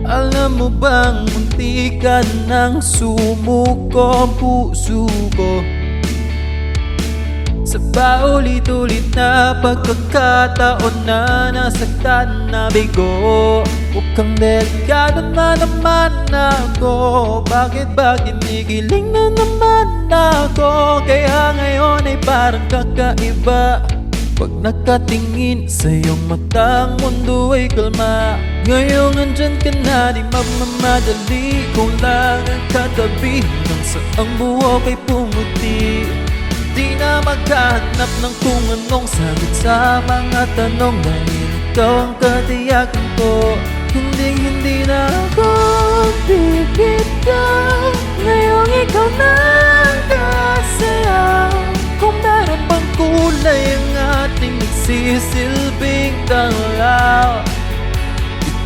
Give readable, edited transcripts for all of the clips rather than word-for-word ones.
Alam mo bang muntikan ng sumuko ang puso ko sa paulit-ulit na pagkakataon na nasaktan na bigo. Mukhang delikado na naman ako. Bakit ba kinikiling na naman ako? Kaya ngayon ay parang kakaiba pag nakatingin sa iyong matang mundo ay kalma. Ngayong nandyan ka na, di magmamadali. Kung lang ang katabi nang saang buhok ay pumuti. Di na maghahanap ng kung anong sagot sa mga tanong, dahil ikaw ang katiyakan ko. Hindi na ako bibitaw. Ngayong ikaw na ang kasaya. Kung meron bang kulay ang ating nagsisilbing tanglaw,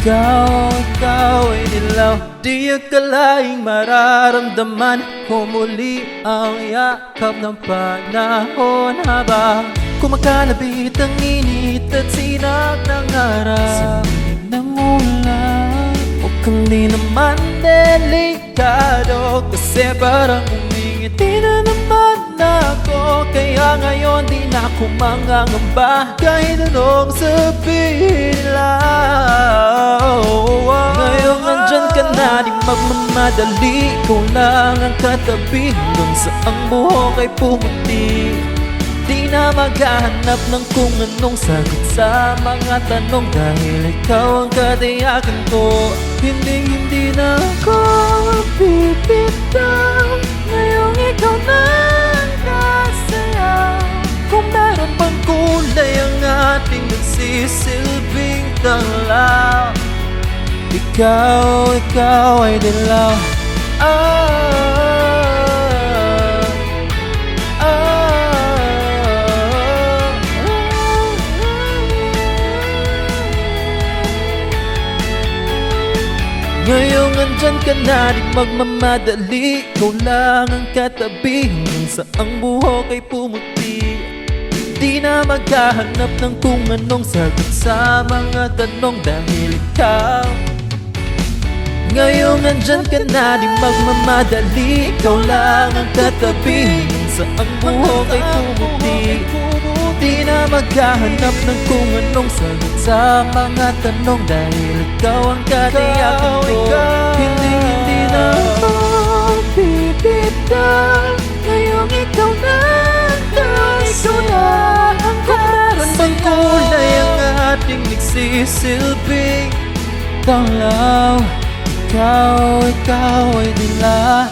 ikaw ay dilaw. Di akalaing mararamdaman ko muli ang yakap ng panahon habang kumakalabit ang init at sinag ng araw. Sa ng ulan, mukhang di naman delikado, kasi parang umingiti na naman ako. Kaya ngayon di na ako mangangamba kahit anong sabihin nila. Ngayon andyan ka na, di magmamadali. Ikaw lang ang katabi hanggang sa ang buhok ay pumuti. Di na maghahanap ng kung anong sagot sa mga tanong, dahil ikaw ang katiyakan ko. Hindi na ako bibitaw. Ngayong ikaw na ang kasaya. Kung meron bang kulay ang ating nagsisilbing tanglaw, ikaw ay dilaw. Ngayong andyan ka na, di magmamadali. Ikaw lang ang katabi hanggang sa ang buhok ay pumuti. Di na maghahanap ng kung anong sagot sa mga tanong, dahil ikaw. Ngayong andyan ka na, di magmamadali. Ikaw lang ang katabi hanggang sa ang buhok ay pumuti. Di na maghahanap ng kung anong sagot sa mga tanong, dahil ikaw ang katiyakan ko. Hindi na ako bibitaw. Ngayong ikaw na ang kasaya. Kung meron bang kulay ang ating nagsisilbing tanglaw, ikaw ay dilaw.